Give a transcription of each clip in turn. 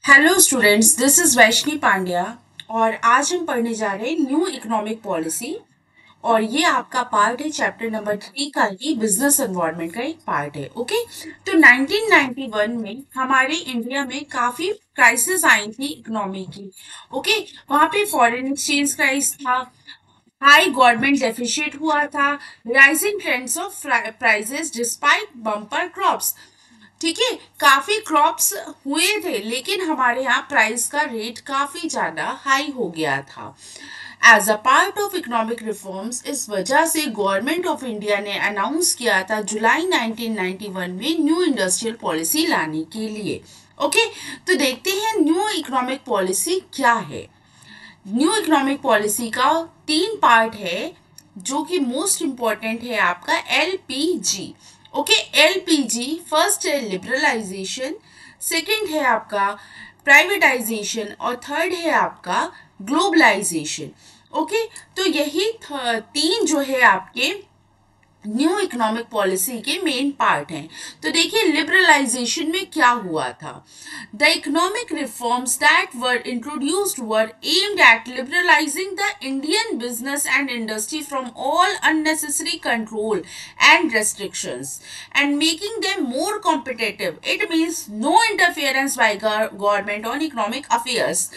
Hello students, this is Vaishni Pandya और आज हम पढ़ने जा रहे हैं न्यू इकोनॉमिक पॉलिसी। और ये आपका पार्ट है चैप्टर नंबर 3 का, ये बिजनेस एनवायरनमेंट का एक पार्ट है। ओके, तो 1991 में हमारे इंडिया में काफी क्राइसिस आई थी इकोनॉमी की। ओके, वहाँ पे फॉरेन एक्सचेंज क्राइसिस था, हाई गवर्नमेंट डेफिसिट हुआ था, rising trends of prices despite bumper crops. ठीक है, काफी क्रॉप्स हुए थे लेकिन हमारे यहाँ प्राइस का रेट काफी ज्यादा हाई हो गया था। As a part of economic reforms, इस वजह से गवर्नमेंट ऑफ इंडिया ने अनाउंस किया था जुलाई 1991 में न्यू इंडस्ट्रियल पॉलिसी लाने के लिए। ओके, तो देखते हैं न्यू इकोनॉमिक पॉलिसी क्या है। न्यू इकोनॉमिक पॉलिसी का 3 पार्ट है जो कि मोस्ट इंपॉर्टेंट है आपका LPG। ओके, LPG फर्स्ट है लिबरलाइजेशन, सेकंड है आपका प्राइवेटाइजेशन और थर्ड है आपका ग्लोबलाइजेशन। ओके, तो यही 3 जो है आपके न्यू इकोनॉमिक पॉलिसी के मेन पार्ट हैं। तो देखिए लिबरलाइजेशन में क्या हुआ था। The economic reforms that were introduced were aimed at liberalising the Indian business and industry from all unnecessary control and restrictions and making them more competitive. It means no interference by government on economic affairs.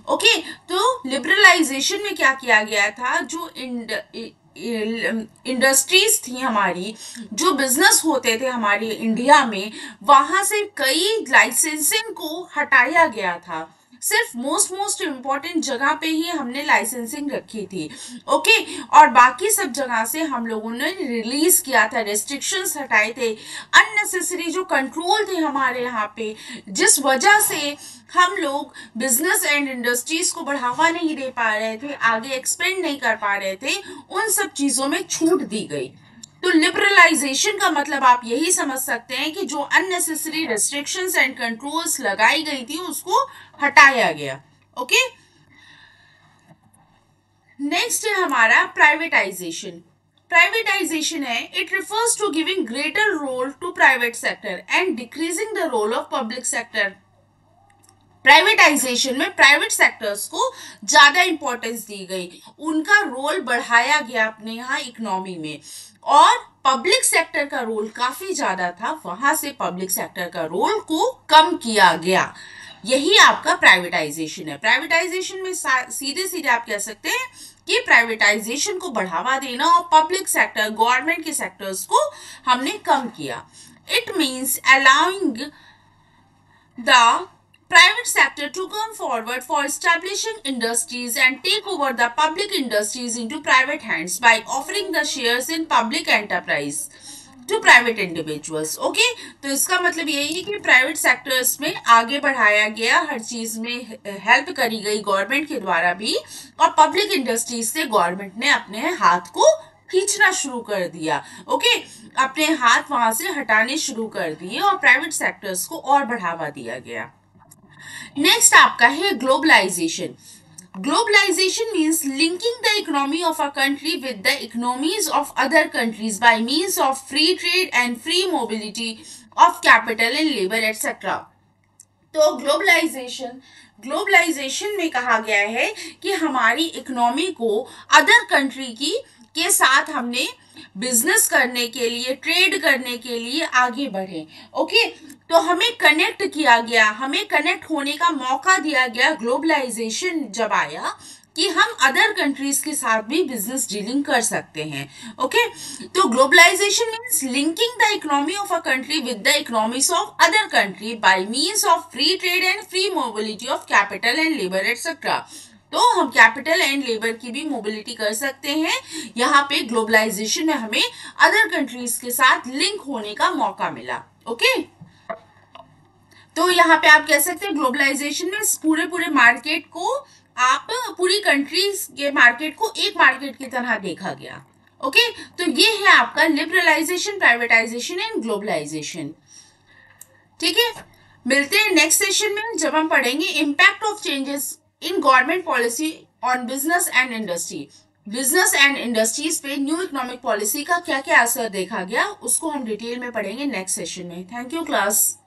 Okay, तो liberalisation में क्या किया गया था, जो industries थी हमारी, जो बिजनेस होते थे हमारे इंडिया में, वहां से कई लाइसेंसिंग को हटाया गया था। सिर्फ मोस्ट इम्पॉर्टेंट जगह पे ही हमने लाइसेंसिंग रखी थी। ओके, और बाकी सब जगह से हम लोगों ने रिलीज किया था, रेस्ट्रिक्शंस हटाए थे, अननेसेसरी जो कंट्रोल थे हमारे यहाँ पे, जिस वजह से हम लोग बिजनेस एंड इंडस्ट्रीज को बढ़ावा नहीं दे पा रहे थे, आगे एक्सपेंड नहीं कर पा रहे थे, उन सब चीजों में छूट दी गई। तो लिबरलाइजेशन का मतलब आप यही समझ सकते हैं कि जो अननेसेसरी रेस्ट्रिक्शंस एंड कंट्रोल्स लगाई गई थी उसको हटाया गया। ओके, नेक्स्ट है हमारा प्राइवेटाइजेशन। प्राइवेटाइजेशन है, it refers to giving greater role to private sector and decreasing the role of public sector. Privatisation में प्राइवेट सेक्टर्स को ज्यादा इंपॉर्टेंस दी गई, उनका रोल बढ़ाया गया अपने यहाँ इकोनॉमी में, और पब्लिक सेक्टर का रोल काफी ज्यादा था, वहां से पब्लिक सेक्टर का रोल को कम किया गया। यही आपका प्राइवेटाइजेशन है। प्राइवेटाइजेशन में सीधे सीधे आप कह सकते हैं कि प्राइवेटाइजेशन को बढ़ावा देना और पब्लिक सेक्टर, गवर्नमेंट के सेक्टर्स को हमने कम किया। It means allowing the private sector to come forward for establishing industries and take over the public industries into private hands by offering the shares in public enterprise to private individuals. Okay, तो इसका मतलब यही है कि private sectors में आगे बढ़ाया गया, हर चीज में हेल्प करी गई गवर्नमेंट के द्वारा भी, और पब्लिक इंडस्ट्रीज से गवर्नमेंट ने अपने हाथ को खींचना शुरू कर दिया। ओके, अपने हाथ वहां से हटाने शुरू कर दिए और प्राइवेट सेक्टर्स को और बढ़ावा दिया गया। नेक्स्ट आपका है globalisation. Globalisation means linking the economy of a country with the economies of other countries by means of free trade and free mobility of capital and labour etcetera. तो globalisation में कहा गया है कि हमारी इकोनॉमी को अदर कंट्री की के साथ हमने बिजनेस करने के लिए, ट्रेड करने के लिए आगे बढ़े। ओके, तो हमें कनेक्ट किया गया, हमें कनेक्ट होने का मौका दिया गया ग्लोबलाइजेशन जब आया, कि हम अदर कंट्रीज के साथ भी बिजनेस डीलिंग कर सकते हैं। ओके, तो globalisation means linking the economy of a country with the economies of other country by means of free trade and free mobility of capital and labour etcetera. तो हम capital and labour की भी mobility कर सकते हैं। यहाँ पे globalisation में हमें अदर कंट्रीज के साथ लिंक होने का मौका मिला। ओके, तो यहाँ पे आप कह सकते हैं ग्लोबलाइजेशन में पूरे मार्केट को, आप पूरी कंट्रीज के मार्केट को एक मार्केट की तरह देखा गया। ओके, तो ये है आपका लिबरलाइजेशन, प्राइवेटाइजेशन एंड ग्लोबलाइजेशन। ठीक है, मिलते हैं नेक्स्ट सेशन में जब हम पढ़ेंगे impact of changes in government policy on business and industry. Business and industries पे न्यू इकोनॉमिक पॉलिसी का क्या क्या असर देखा गया, उसको हम डिटेल में पढ़ेंगे नेक्स्ट सेशन में। Thank you class.